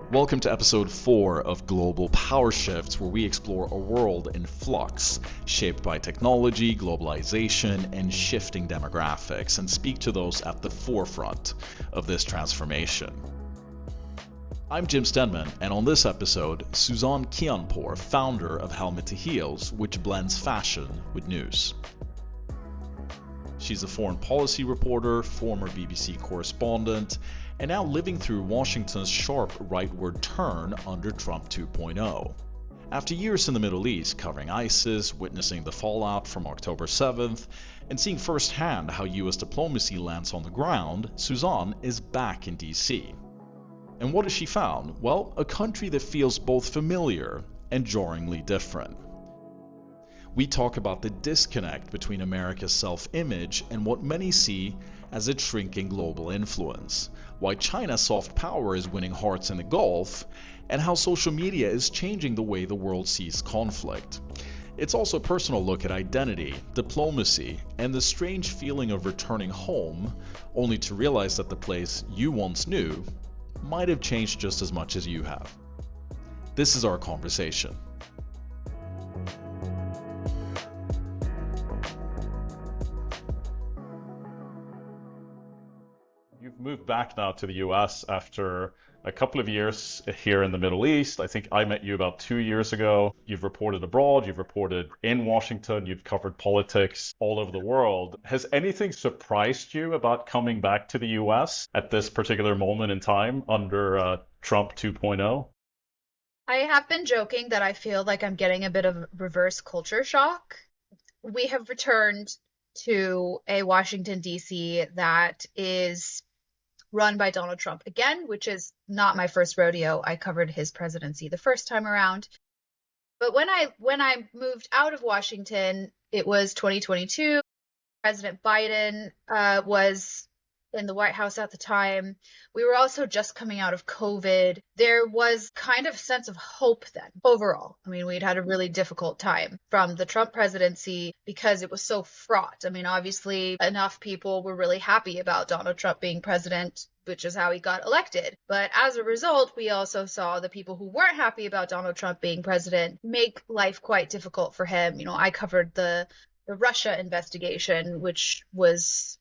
Welcome to episode 4 of Global Power Shifts, where we explore a world in flux, shaped by technology, globalization, and shifting demographics, and speak to those at the forefront of this transformation. I'm Jim Stenman, and on this episode, Suzanne Kianpour, founder of Helmet to Heels, which blends fashion with news. She's a foreign policy reporter, former BBC correspondent, and now living through Washington's sharp rightward turn under Trump 2.0. After years in the Middle East covering ISIS, witnessing the fallout from October 7th, and seeing firsthand how US diplomacy lands on the ground, Suzanne is back in DC. And what has she found? Well, a country that feels both familiar and jarringly different. We talk about the disconnect between America's self-image and what many see as its shrinking global influence, why China's soft power is winning hearts in the Gulf, and how social media is changing the way the world sees conflict. It's also a personal look at identity, diplomacy, and the strange feeling of returning home, only to realize that the place you once knew might have changed just as much as you have. This is our conversation. You've moved back now to the US after a couple of years here in the Middle East. I think I met you about 2 years ago. You've reported abroad, you've reported in Washington, you've covered politics all over the world. Has anything surprised you about coming back to the US at this particular moment in time under Trump 2.0? I have been joking that I feel like I'm getting a bit of reverse culture shock. We have returned to a Washington, D.C. that is run by Donald Trump again, which is not my first rodeo. I covered his presidency the first time around. But when I moved out of Washington, it was 2022. President Biden was in the White House at the time. We were also just coming out of COVID. There was kind of a sense of hope then overall. I mean, we'd had a really difficult time from the Trump presidency because it was so fraught. I mean, obviously enough people were really happy about Donald Trump being president, which is how he got elected. But as a result, we also saw the people who weren't happy about Donald Trump being president make life quite difficult for him. You know, I covered the Russia investigation, which was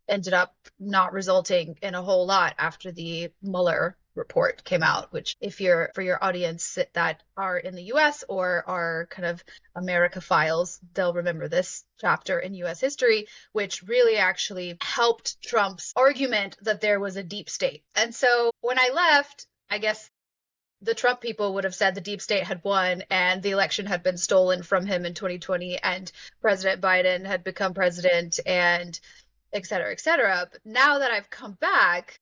ended up not resulting in a whole lot after the Mueller report came out, which for your audience that are in the US or are kind of America files, they'll remember this chapter in US history, which really actually helped Trump's argument that there was a deep state. And so when I left, I guess the Trump people would have said the deep state had won and the election had been stolen from him in 2020 and President Biden had become president and et cetera, et cetera. But now that I've come back,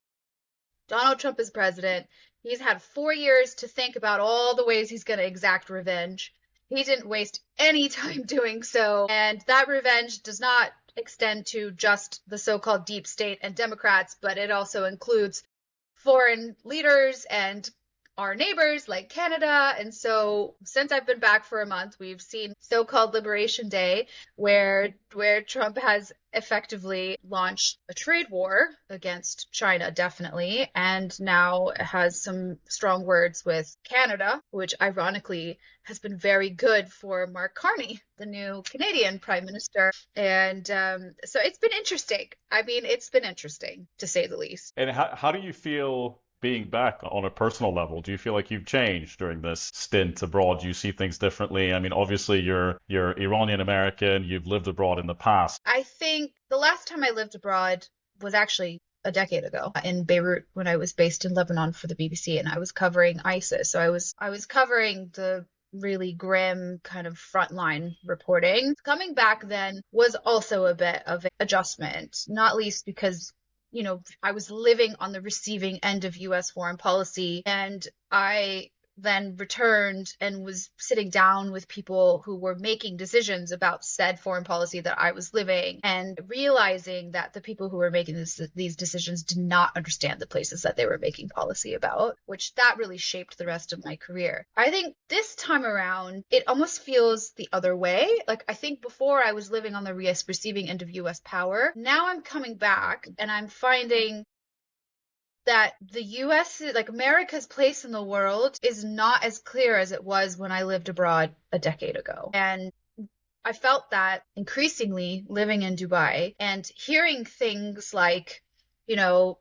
Donald Trump is president. He's had 4 years to think about all the ways he's going to exact revenge. He didn't waste any time doing so. And that revenge does not extend to just the so-called deep state and Democrats, but it also includes foreign leaders and our neighbors like Canada. And so since I've been back for a month, we've seen so-called Liberation Day, where Trump has effectively launched a trade war against China, definitely, and now has some strong words with Canada, which ironically has been very good for Mark Carney, the new Canadian Prime Minister. And so it's been interesting. I mean, it's been interesting, to say the least. And how do you feel being back on a personal level? Do you feel like you've changed during this stint abroad? Do you see things differently? I mean, obviously you're Iranian American, you've lived abroad in the past. I think the last time I lived abroad was actually a decade ago in Beirut when I was based in Lebanon for the BBC, and I was covering ISIS. So I was covering the really grim kind of frontline reporting. Coming back then was also a bit of an adjustment, not least because I was living on the receiving end of US foreign policy, and I then returned and was sitting down with people who were making decisions about said foreign policy that I was living, and realizing that the people who were making these decisions did not understand the places that they were making policy about, which that really shaped the rest of my career. I think this time around, it almost feels the other way. Like, I think before I was living on the receiving end of US power. Now I'm coming back and I'm finding that the US, like America's place in the world, is not as clear as it was when I lived abroad a decade ago. And I felt that increasingly living in Dubai and hearing things like,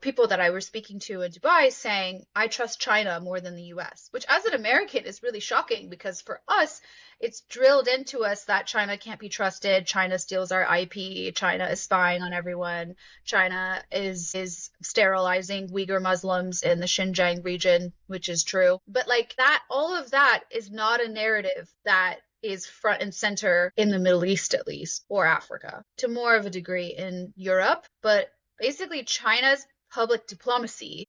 people that I were speaking to in Dubai saying, I trust China more than the US, which as an American is really shocking because for us, it's drilled into us that China can't be trusted. China steals our IP. China is spying on everyone. China is sterilizing Uyghur Muslims in the Xinjiang region, which is true. But like that, all of that is not a narrative that is front and center in the Middle East, at least, or Africa, to more of a degree in Europe. But basically, China's public diplomacy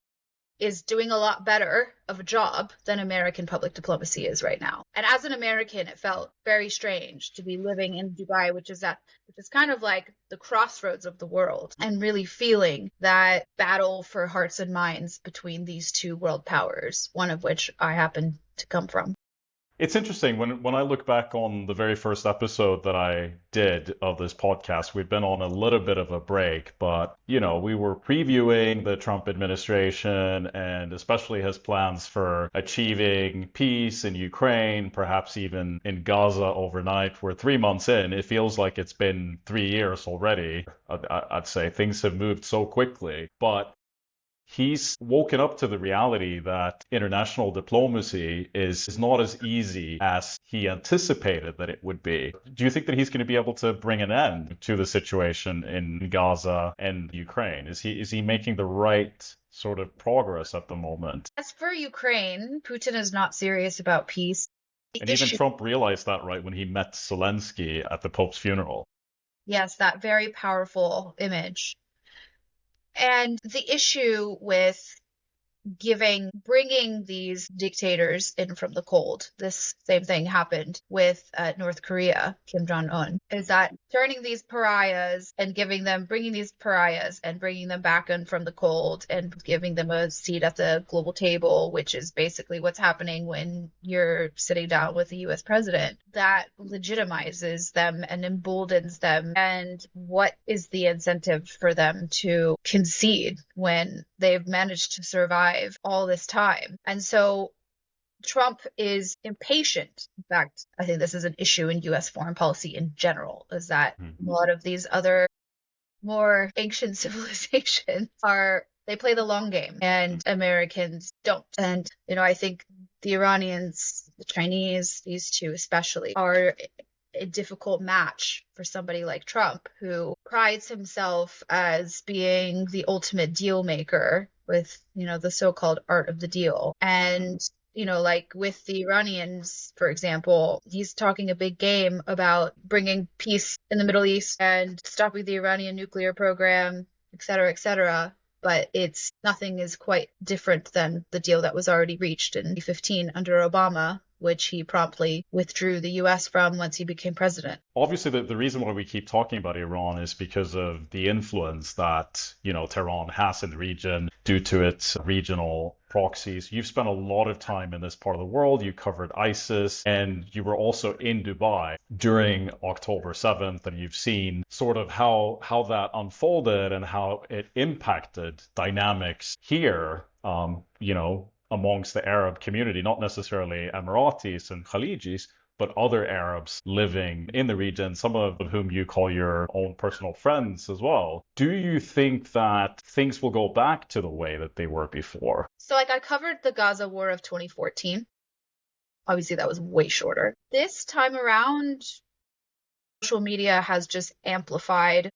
is doing a lot better of a job than American public diplomacy is right now. And as an American, it felt very strange to be living in Dubai, which is kind of like the crossroads of the world, and really feeling that battle for hearts and minds between these two world powers, one of which I happen to come from. It's interesting when I look back on the very first episode that I did of this podcast. We've been on a little bit of a break, but we were previewing the Trump administration and especially his plans for achieving peace in Ukraine, perhaps even in Gaza overnight. We're 3 months in. It feels like it's been 3 years already. I'd say things have moved so quickly, but he's woken up to the reality that international diplomacy is not as easy as he anticipated that it would be. Do you think that he's going to be able to bring an end to the situation in Gaza and Ukraine? Is he making the right sort of progress at the moment? As for Ukraine, Putin is not serious about peace. And even Trump realized that, right, when he met Zelensky at the Pope's funeral. Yes, that very powerful image. And the issue with bringing these dictators in from the cold, this same thing happened with North Korea, Kim Jong-un, is that turning these pariahs and bringing these pariahs and bringing them back in from the cold and giving them a seat at the global table, which is basically what's happening when you're sitting down with the US president, that legitimizes them and emboldens them. And what is the incentive for them to concede when they've managed to survive all this time? And so Trump is impatient. In fact, I think this is an issue in US foreign policy in general, is that a lot of these other more ancient civilizations they play the long game and Americans don't. And, I think the Iranians, the Chinese, these two especially, are a difficult match for somebody like Trump, who prides himself as being the ultimate deal maker with, the so-called art of the deal. And, like with the Iranians, for example, he's talking a big game about bringing peace in the Middle East and stopping the Iranian nuclear program, et cetera, et cetera. But nothing is quite different than the deal that was already reached in 2015 under Obama, which he promptly withdrew the U.S. from once he became president. Obviously, the reason why we keep talking about Iran is because of the influence that, Tehran has in the region due to its regional proxies. You've spent a lot of time in this part of the world. You covered ISIS, and you were also in Dubai during October 7th, and you've seen sort of how that unfolded and how it impacted dynamics here, amongst the Arab community, not necessarily Emiratis and Khalijis, but other Arabs living in the region, some of whom you call your own personal friends as well. Do you think that things will go back to the way that they were before? So I covered the Gaza War of 2014. Obviously, that was way shorter. This time around, social media has just amplified.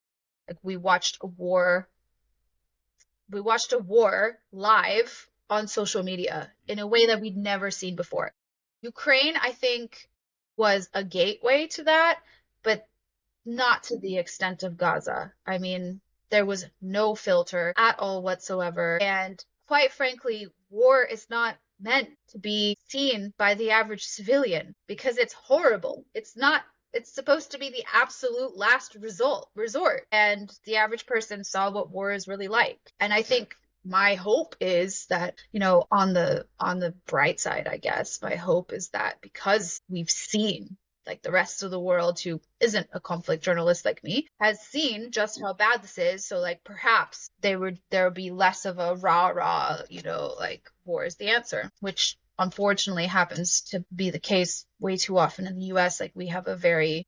Like we watched a war live on social media in a way that we'd never seen before. Ukraine, I think, was a gateway to that, but not to the extent of Gaza. I mean, there was no filter at all whatsoever. And quite frankly, war is not meant to be seen by the average civilian because it's horrible. It's supposed to be the absolute last resort. And the average person saw what war is really like. And I think my hope is that, on the bright side, I guess, my hope is that because we've seen like the rest of the world who isn't a conflict journalist like me, has seen just how bad this is. So like perhaps there would be less of a rah, like war is the answer, which unfortunately happens to be the case way too often in the US. Like we have a very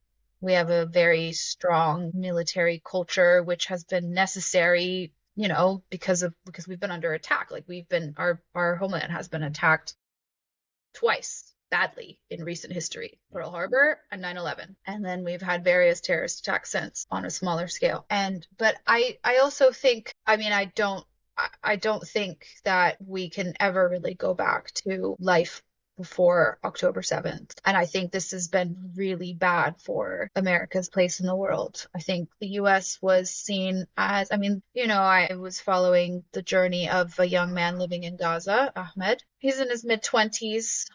strong military culture, which has been necessary, because we've been under attack. Like our homeland has been attacked twice badly in recent history, Pearl Harbor and 9/11. And then we've had various terrorist attacks since on a smaller scale. But I also think, I don't think that we can ever really go back to life before October 7th. And I think this has been really bad for America's place in the world. I think the US was seen as, I was following the journey of a young man living in Gaza, Ahmed. He's in his mid-20s,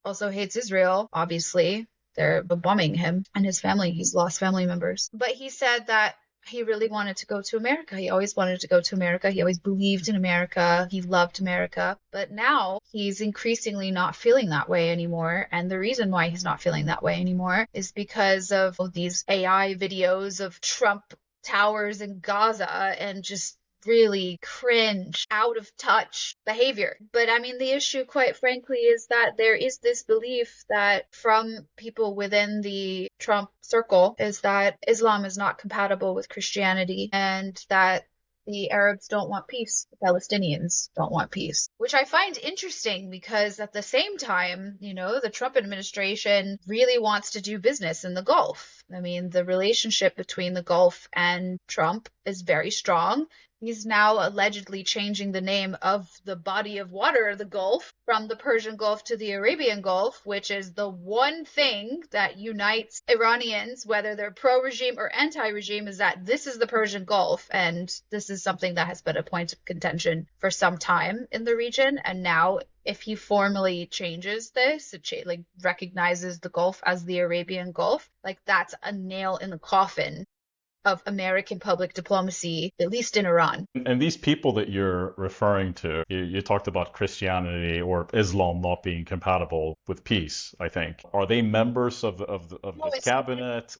also hates Israel, obviously. They're bombing him and his family. He's lost family members. But he said that he really wanted to go to America. He always wanted to go to America. He always believed in America. He loved America. But now he's increasingly not feeling that way anymore. And the reason why he's not feeling that way anymore is because of these AI videos of Trump towers in Gaza and just really cringe, out of touch behavior. But the issue, quite frankly, is that there is this belief that from people within the Trump circle is that Islam is not compatible with Christianity and that the Arabs don't want peace, the Palestinians don't want peace, which I find interesting because at the same time, the Trump administration really wants to do business in the Gulf. The relationship between the Gulf and Trump is very strong. He's now allegedly changing the name of the body of water, the Gulf, from the Persian Gulf to the Arabian Gulf, which is the one thing that unites Iranians, whether they're pro-regime or anti-regime, is that this is the Persian Gulf. And this is something that has been a point of contention for some time in the region. And now, if he formally changes this, recognizes the Gulf as the Arabian Gulf, that's a nail in the coffin of American public diplomacy, at least in Iran. And these people that you're referring to, you talked about Christianity or Islam not being compatible with peace, I think. Are they members of his cabinet?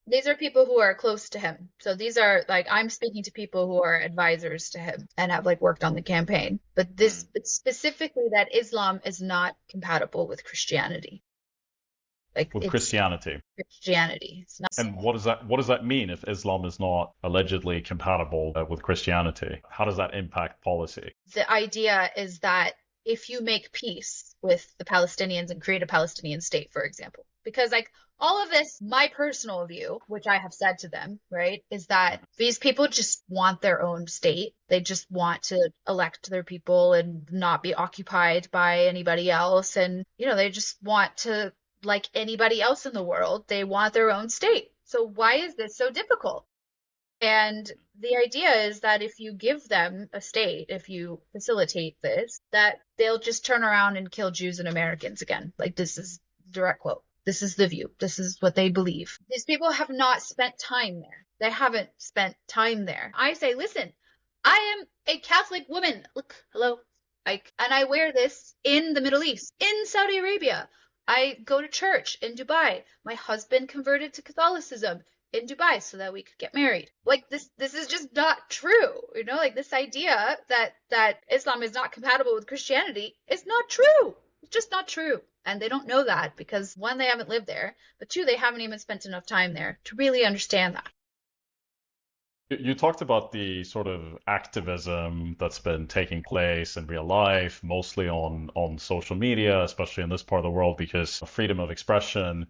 These are people who are close to him. So these are I'm speaking to people who are advisors to him and have worked on the campaign. But it's specifically that Islam is not compatible with Christianity. Christianity. It's not. And what does that mean if Islam is not allegedly compatible with Christianity? How does that impact policy? The idea is that if you make peace with the Palestinians and create a Palestinian state, for example, because all of this, my personal view, which I have said to them, right, is that these people just want their own state. They just want to elect their people and not be occupied by anybody else. And, they just want to, like anybody else in the world, they want their own state. So why is this so difficult? And the idea is that if you give them a state, if you facilitate this, that they'll just turn around and kill Jews and Americans again. This is direct quote. This is the view. This is what they believe. These people have not spent time there. They haven't spent time there. I say, listen, I am a Catholic woman. Look, hello. And I wear this in the Middle East, in Saudi Arabia. I go to church in Dubai. My husband converted to Catholicism in Dubai so that we could get married. This is just not true. This idea that Islam is not compatible with Christianity is not true. It's just not true. And they don't know that because one, they haven't lived there, but two, they haven't even spent enough time there to really understand that. You talked about the sort of activism that's been taking place in real life, mostly on social media, especially in this part of the world, because freedom of expression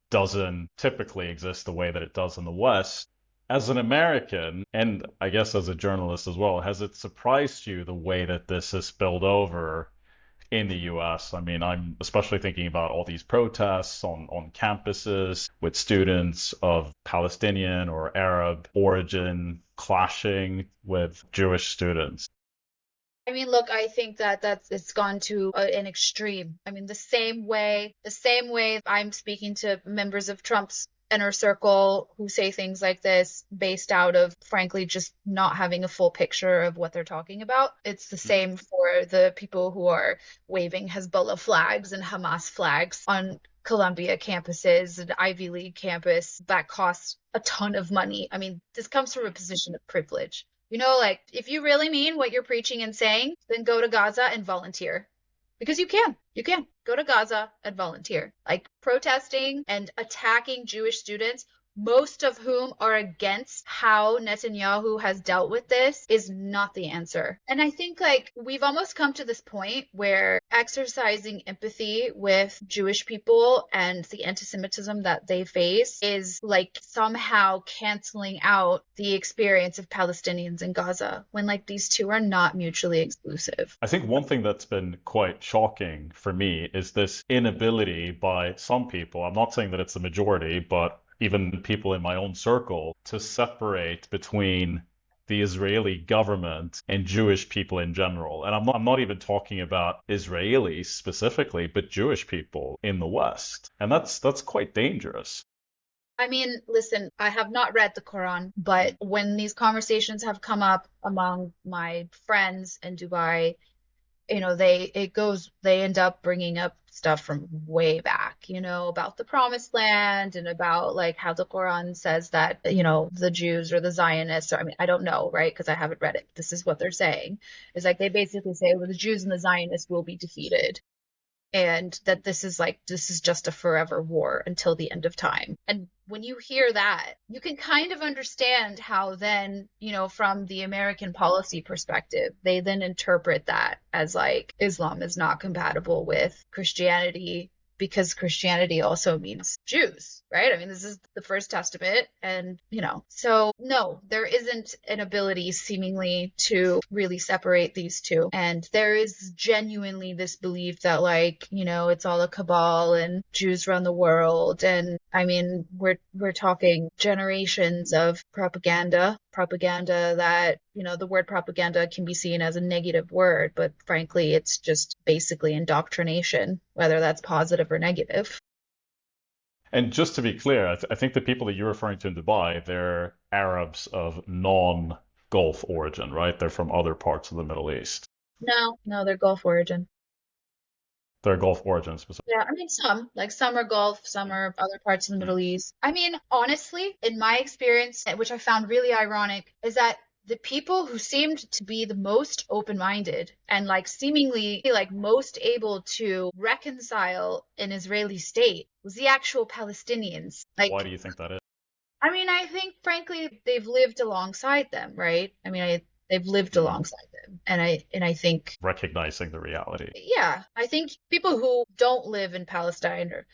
doesn't typically exist the way that it does in the West. As an American, and I guess as a journalist as well, has it surprised you the way that this has spilled over in the US? I'm especially thinking about all these protests on campuses with students of Palestinian or Arab origin clashing with Jewish students. Look, I think that it's gone to an extreme. The same way I'm speaking to members of Trump's inner circle who say things like this based out of, frankly, just not having a full picture of what they're talking about. It's the same for the people who are waving Hezbollah flags and Hamas flags on Columbia campuses, an Ivy League campus that costs a ton of money. I mean, this comes from a position of privilege. Like if you really mean what you're preaching and saying, then go to Gaza and volunteer. Because you can. You can. Go to Gaza and volunteer. Like protesting and attacking Jewish students, most of whom are against how Netanyahu has dealt with this, is not the answer. And I think like we've almost come to this point where exercising empathy with Jewish people and the anti-Semitism that they face is like somehow canceling out the experience of Palestinians in Gaza, when like these two are not mutually exclusive. I think one thing that's been quite shocking for me is this inability by some people, I'm not saying that it's the majority, but even people in my own circle, to separate between the Israeli government and Jewish people in general. And I'm not even talking about Israelis specifically, but Jewish people in the West. And that's quite dangerous. I mean, listen, I have not read the Quran, but when these conversations have come up among my friends in Dubai, they end up bringing up stuff from way back, about the promised land and about like how the Quran says that, the Jews or the Zionists, or I mean, I don't know, right? Because I haven't read it. This is what they're saying. It's like they basically say, well, the Jews and the Zionists will be defeated, and that this is just a forever war until the end of time. And when you hear that, you can kind of understand how then, from the American policy perspective, they then interpret that as like Islam is not compatible with Christianity, because Christianity also means Jews, right? I mean, this is the First Testament, and, so no, there isn't an ability seemingly to really separate these two. And there is genuinely this belief that, like, it's all a cabal and Jews run the world. And I mean, we're talking generations of propaganda that, the word propaganda can be seen as a negative word, but frankly, it's just basically indoctrination, whether that's positive or negative. And just to be clear, I think the people that you're referring to in Dubai, they're Arabs of non-Gulf origin, right? They're from other parts of the Middle East. No, they're Gulf origin. They're Gulf origin specifically. Yeah, I mean, some are Gulf, some are other parts of the Middle East. I mean, honestly, in my experience, which I found really ironic, is that the people who seemed to be the most open-minded and like seemingly like most able to reconcile an Israeli state was the actual Palestinians. Why Like, do you think that is? I mean, I think frankly they've lived alongside them, right? I mean, they've lived Mhm. alongside them, and I think, Recognizing the reality. yeah, I think people who don't live in Palestine or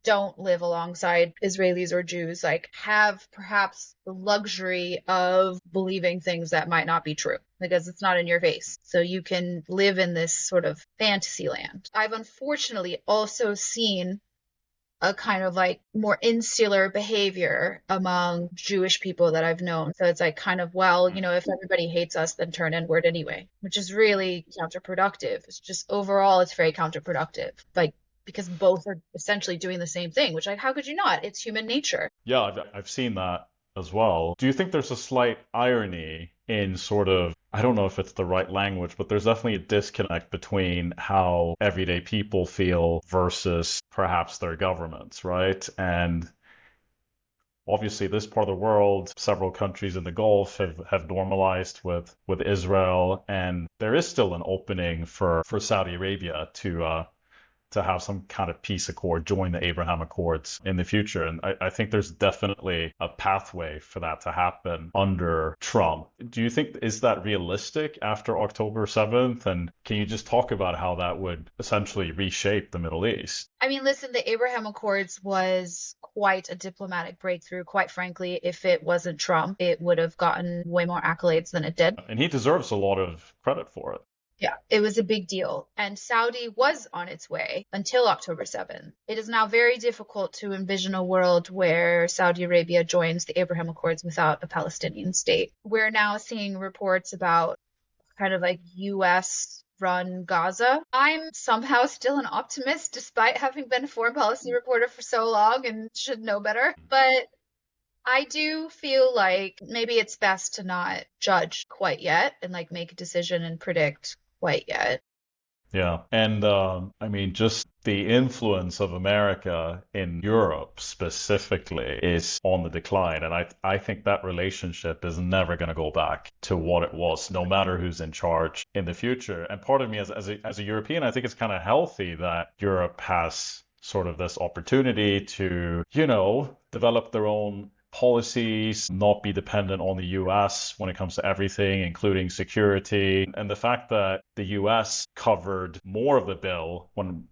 don't live alongside Israelis or Jews, like, have perhaps the luxury of believing things that might not be true because it's not in your face. So you can live in this sort of fantasy land. I've unfortunately also seen a kind of like more insular behavior among Jewish people that I've known. So it's like kind of, well, if everybody hates us, then turn inward anyway, which is really counterproductive. It's just overall, it's very counterproductive. Like, because both are essentially doing the same thing, which, like, how could you not? It's human nature. Yeah, I've seen that as well. Do you think there's a slight irony in sort of, I don't know if it's the right language, but there's definitely a disconnect between how everyday people feel versus perhaps their governments, right? And obviously, this part of the world, several countries in the Gulf have normalized with Israel, and there is still an opening for Saudi Arabia to have some kind of peace accord, join the Abraham Accords in the future. And I think there's definitely a pathway for that to happen under Trump. Do you think, is that realistic after October 7th? And can you just talk about how that would essentially reshape the Middle East? I mean, listen, the Abraham Accords was quite a diplomatic breakthrough. Quite frankly, if it wasn't Trump, it would have gotten way more accolades than it did. And he deserves a lot of credit for it. Yeah, it was a big deal. And Saudi was on its way until October 7th. It is now very difficult to envision a world where Saudi Arabia joins the Abraham Accords without a Palestinian state. We're now seeing reports about kind of like US run Gaza. I'm somehow still an optimist despite having been a foreign policy reporter for so long and should know better. But I do feel like maybe it's best to not judge quite yet and like make a decision and predict quite yet. Yeah. And I mean, just the influence of America in Europe specifically is on the decline. And I think that relationship is never going to go back to what it was, no matter who's in charge in the future. And part of me, as a European, I think it's kind of healthy that Europe has sort of this opportunity to, develop their own policies, not be dependent on the US when it comes to everything, including security. And the fact that the US covered more of the bill when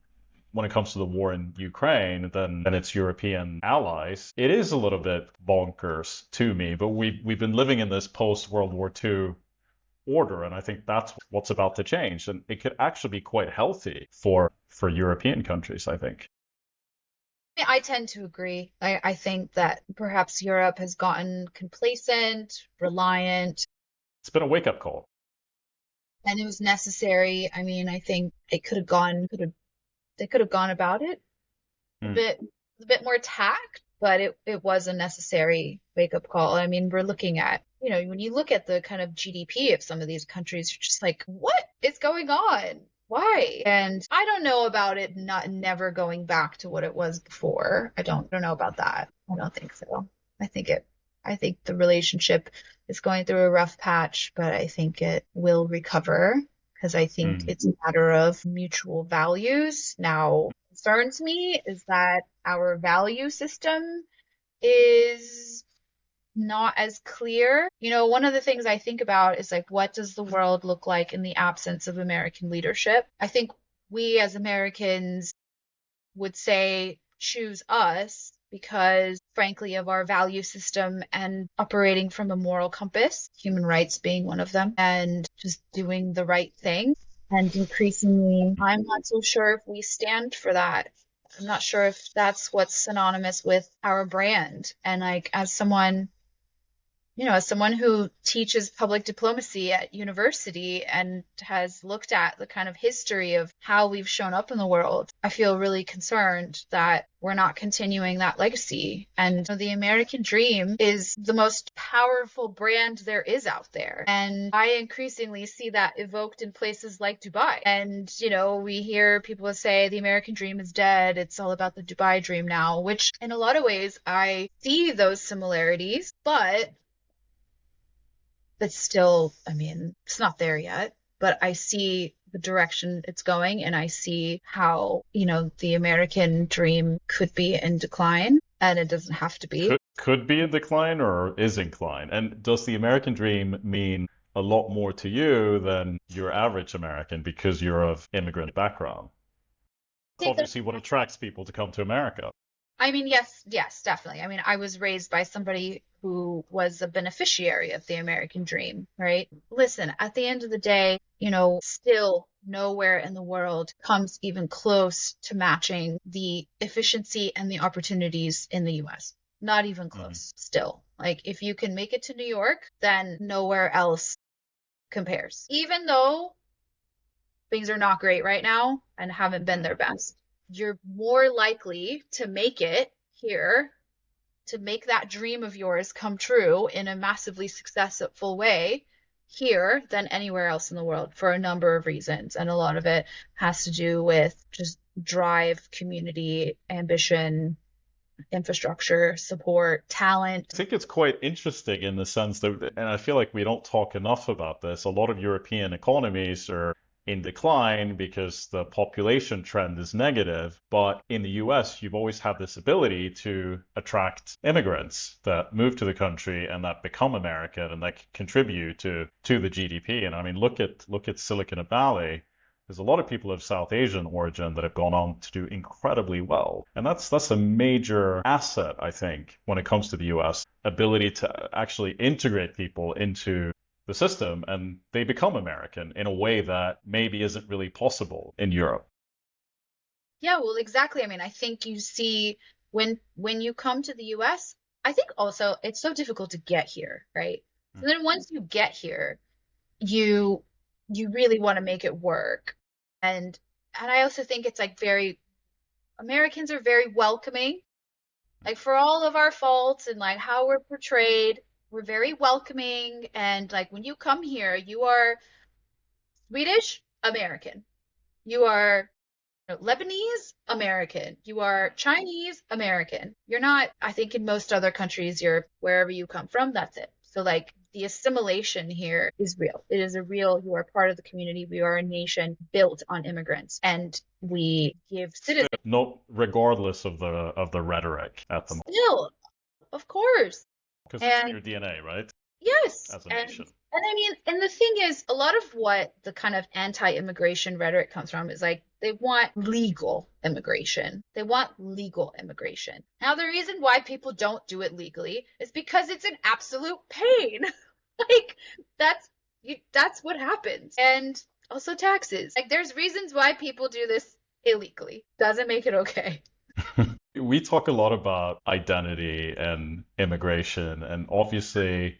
it comes to the war in Ukraine than its European allies, it is a little bit bonkers to me. But we've been living in this post World War II order, and I think that's what's about to change. And it could actually be quite healthy for European countries, I think. I tend to agree. I think that perhaps Europe has gotten complacent, reliant, It's been a wake-up call. and it was necessary. I mean, I think they could have gone about it a Hmm. bit a bit more tact, but it was a necessary wake-up call. I mean, we're looking at, when you look at the kind of GDP of some of these countries, you're just like, what is going on? Why? And I don't know about it not never going back to what it was before. I don't know about that. I don't think so. I think it I think the relationship is going through a rough patch, but I think it will recover because I think Hmm. it's a matter of mutual values. Now, what concerns me is that our value system is not as clear. One of the things I think about is like, what does the world look like in the absence of American leadership? I think we as Americans would say choose us because, frankly, of our value system and operating from a moral compass, human rights being one of them, and just doing the right thing. And increasingly, I'm not so sure if we stand for that. I'm not sure if that's what's synonymous with our brand. And like, as someone who teaches public diplomacy at university and has looked at the kind of history of how we've shown up in the world, I feel really concerned that we're not continuing that legacy. And the American dream is the most powerful brand there is out there. And I increasingly see that evoked in places like Dubai. And, we hear people say the American dream is dead. It's all about the Dubai dream now, which in a lot of ways I see those similarities, but still, I mean, it's not there yet. But I see the direction it's going, and I see how, the American dream could be in decline, and it doesn't have to be. Could be in decline or is incline. And does the American dream mean a lot more to you than your average American because you're of immigrant background? I It's think there's obviously what attracts people to come to America. I mean, yes, yes, definitely. I mean, I was raised by somebody who was a beneficiary of the American dream, right? Listen, at the end of the day, still nowhere in the world comes even close to matching the efficiency and the opportunities in the US. Not even Mhm. close, still. Like, if you can make it to New York, then nowhere else compares. Even though things are not great right now and haven't been their best, you're more likely to make it here, to make that dream of yours come true in a massively successful way here than anywhere else in the world for a number of reasons. And a lot of it has to do with just drive, community, ambition, infrastructure, support, talent. I think it's quite interesting in the sense that, and I feel like we don't talk enough about this, a lot of European economies are in decline because the population trend is negative. But in the US, you've always had this ability to attract immigrants that move to the country and that become American and that contribute to the GDP. And I mean, look at Silicon Valley. There's a lot of people of South Asian origin that have gone on to do incredibly well. And that's a major asset, I think, when it comes to the US, ability to actually integrate people into the system and they become American in a way that maybe isn't really possible in Europe. Yeah, well, exactly. I mean, I think you see when you come to the US, I think also it's so difficult to get here, right? So then once you get here, you you really want to make it work. And I also think it's like very Americans are very welcoming. Like for all of our faults and like how we're portrayed, we're very welcoming. And like when you come here, you are Swedish American. You are Lebanese American. You are Chinese American. You're not, I think in most other countries, you're wherever you come from, that's it. So, like, the assimilation here is real. It is a real, you are part of the community. We are a nation built on immigrants, and we give citizens No, regardless of the rhetoric at the moment, still, of course. because it's in And your DNA, right? yes, As a nation. and I mean, and the thing is, a lot of what the kind of anti-immigration rhetoric comes from is like they want legal immigration. They want legal immigration. Now, the reason why people don't do it legally is because it's an absolute pain. Like that's that's what happens. And also taxes. Like there's reasons why people do this illegally. Doesn't make it okay. We talk a lot about identity and immigration, and obviously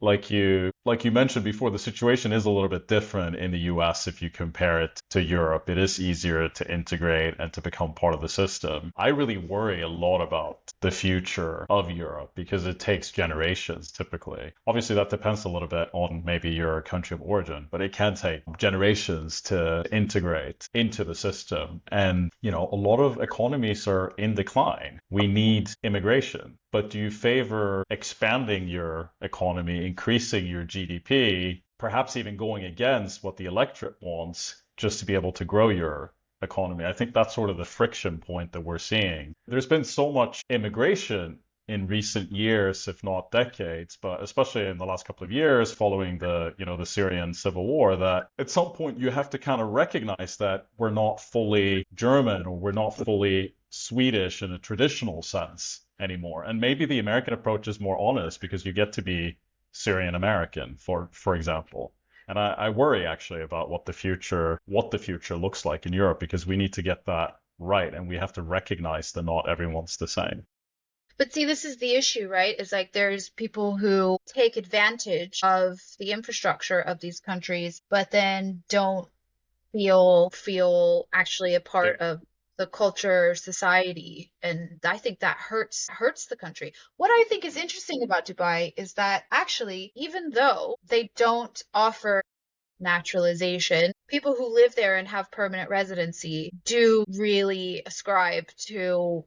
like you mentioned before, the situation is a little bit different in the US if you compare it to Europe. It is easier to integrate and to become part of the system. I really worry a lot about the future of Europe because it takes generations typically. Obviously, that depends a little bit on maybe your country of origin, but it can take generations to integrate into the system. And, a lot of economies are in decline. We need immigration. But do you favor expanding your economy, increasing your GDP, perhaps even going against what the electorate wants just to be able to grow your economy? I think that's sort of the friction point that we're seeing. There's been so much immigration in recent years, if not decades, but especially in the last couple of years following the Syrian civil war, that at some point you have to kind of recognize that we're not fully German or we're not fully Swedish in a traditional sense anymore. And maybe the American approach is more honest because you get to be Syrian American, for example. And I worry actually about what the future looks like in Europe because we need to get that right and we have to recognize that not everyone's the same. But see, this is the issue, right? Is like there's people who take advantage of the infrastructure of these countries, but then don't feel actually a Yeah. part of the culture, society, and I think that hurts the country. What I think is interesting about Dubai is that actually, even though they don't offer naturalization, people who live there and have permanent residency do really ascribe to,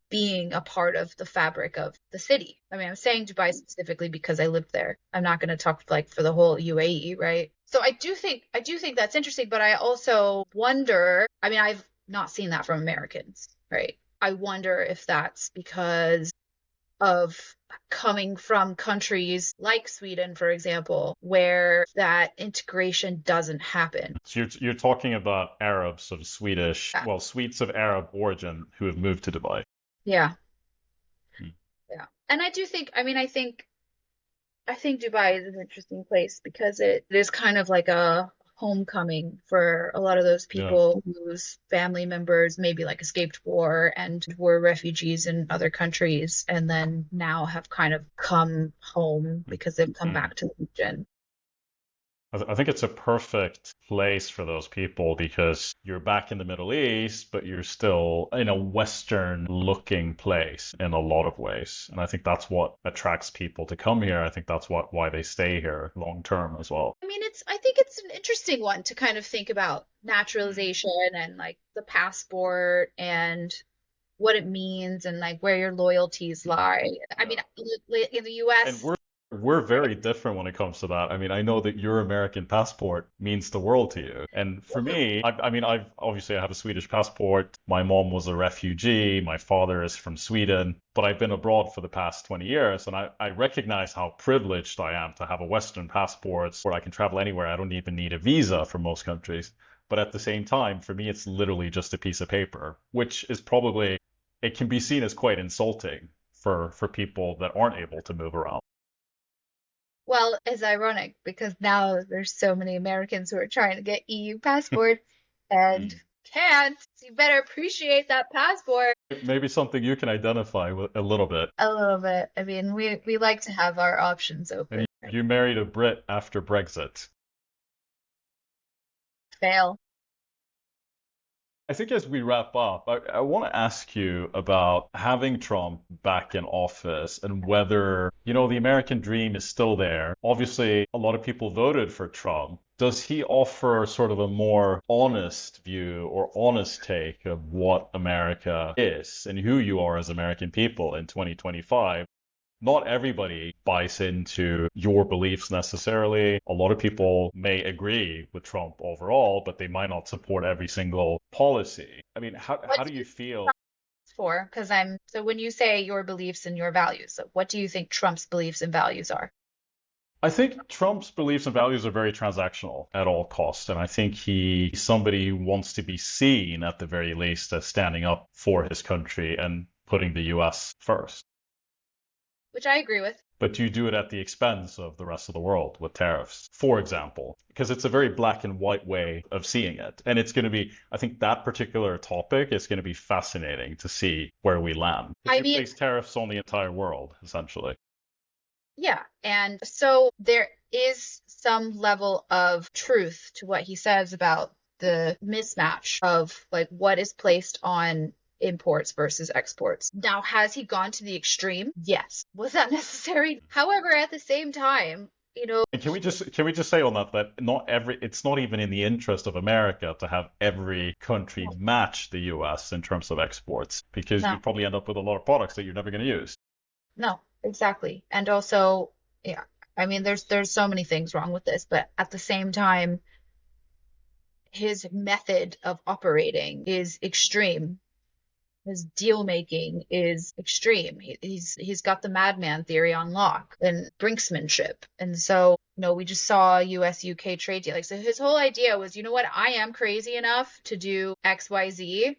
being a part of the fabric of the city. I mean, I'm saying Dubai specifically because I lived there. I'm not going to talk like for the whole UAE, right? So I do think that's interesting, but I also wonder, I mean, I've not seen that from Americans, right? I wonder if that's because of coming from countries like Sweden, for example, where that integration doesn't happen. So you're talking about Arabs of Swedish, Yeah. well, Swedes of Arab origin who have moved to Dubai. Yeah. Hmm. Yeah. And I do think, I mean, I think Dubai is an interesting place because it is kind of like a homecoming for a lot of those Yeah. people whose family members maybe like escaped war and were refugees in other countries and then now have kind of come home because they've come Mhm. back to the region. I think it's a perfect place for those people because you're back in the Middle East, but you're still in a Western looking place in a lot of ways. And I think that's what attracts people to come here. I think that's why they stay here long term as well. I mean, I think it's an interesting one to kind of think about Mm. naturalization and like the passport and what it means and like where your loyalties lie. I mean, Yeah. in the And US, we're very different when it comes to that. I mean, I know that your American passport means the world to you. And for me, I mean, I have a Swedish passport. My mom was a refugee. My father is from Sweden, but I've been abroad for the past 20 years. And I recognize how privileged I am to have a Western passport where I can travel anywhere. I don't even need a visa for most countries. But at the same time, for me, it's literally just a piece of paper, which is probably, it can be seen as quite insulting for people that aren't able to move around. well, it's ironic because now there's so many Americans who are trying to get EU passports and can't. So you better appreciate that passport Maybe something you can identify with a little bit. a little bit. I mean, we like to have our options And open. you married a Brit after Brexit. Fail. I think as we wrap up, I want to ask you about having Trump back in office and whether, the American dream is still there. Obviously, a lot of people voted for Trump. Does he offer sort of a more honest view or honest take of what America is and who you are as American people in 2025? Not everybody buys into your beliefs necessarily. A lot of people may agree with Trump overall, but they might not support every single policy. I mean, What how do do you you feel? think for? Because so when you say your beliefs and your values, so what do you think Trump's beliefs and values are? I think Trump's beliefs and values are very transactional at all costs. And I think he's somebody who wants to be seen, at the very least, as standing up for his country and putting the US first. Which I agree with. But you do it at the expense of the rest of the world with tariffs, for example, because it's a very black and white way of seeing it. And it's going to be, I think that particular topic is going to be fascinating to see where we land. Because I you mean, place tariffs on the entire world, essentially. yeah. And so there is some level of truth to what he says about the mismatch of like what is placed on imports versus exports. Now, has he gone to the extreme? Yes. Was that necessary? However, at the same time, And can we just say on that not every it's not even in the interest of America to have every country no, match the US in terms of exports, because you no, probably end up with a lot of products that you're never going to use. no, exactly. And also, yeah, I mean, there's so many things wrong with this, but at the same time, his method of operating is extreme. His deal making is extreme. He's got the madman theory on lock and brinksmanship. And so, we just saw a US UK trade deal. Like, so his whole idea was, you know what, I am crazy enough to do XYZ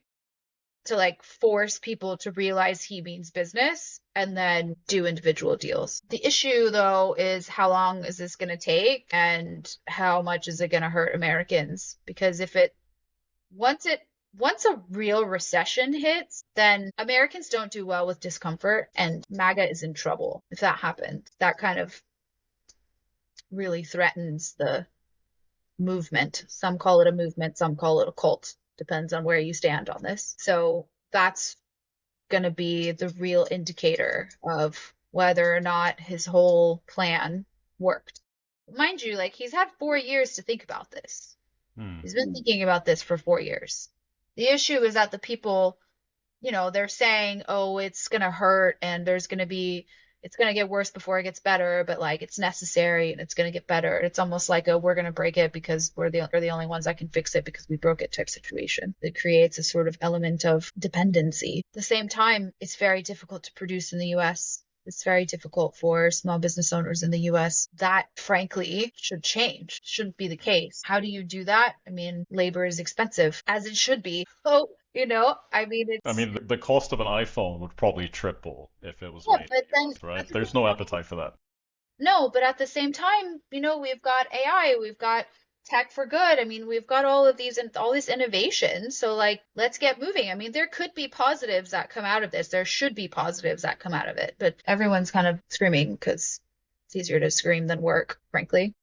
to like force people to realize he means business and then do individual deals. The issue though is how long is this going to take and how much is it going to hurt Americans? Because if it once it once a real recession hits, then Americans don't do well with discomfort, and MAGA is in trouble if that happens. That kind of really threatens the movement. Some call it a movement, some call it a cult. Depends on where you stand on this. So that's going to be the real indicator of whether or not his whole plan worked. Mind you, like he's had 4 years to think about this. Hmm. He's been thinking about this for 4 years. The issue is that the people, they're saying, oh, it's going to hurt and it's going to get worse before it gets better, but like it's necessary and it's going to get better. It's almost like we're going to break it because we're the only ones that can fix it because we broke it type situation. It creates a sort of element of dependency. At the same time, it's very difficult to produce in the US. It's very difficult for small business owners in the US. That, frankly, should change. Shouldn't be the case. How do you do that? I mean, labor is expensive, as it should be. So, I mean, I it's, mean, the cost of an iPhone would probably triple if it was yeah, made in but the then US, right? There's no appetite for that. no, but at the same time, we've got AI, we've got tech for good. I mean, we've got all of these and all this innovation. So like, let's get moving. I mean, there could be positives that come out of this. There should be positives that come out of it, but everyone's kind of screaming because it's easier to scream than work, frankly.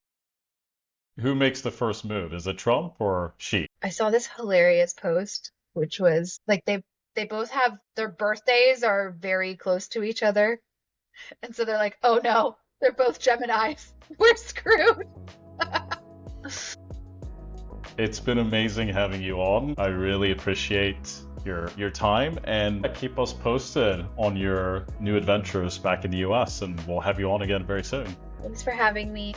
Who makes the first move? Is it Trump or she? I saw this hilarious post, which was like they both have their birthdays are very close to each other. And so they're like, "Oh no, they're both Geminis. We're screwed." It's been amazing having you on. I really appreciate your time, and keep us posted on your new adventures back in the US, and we'll have you on again very soon. Thanks for having me.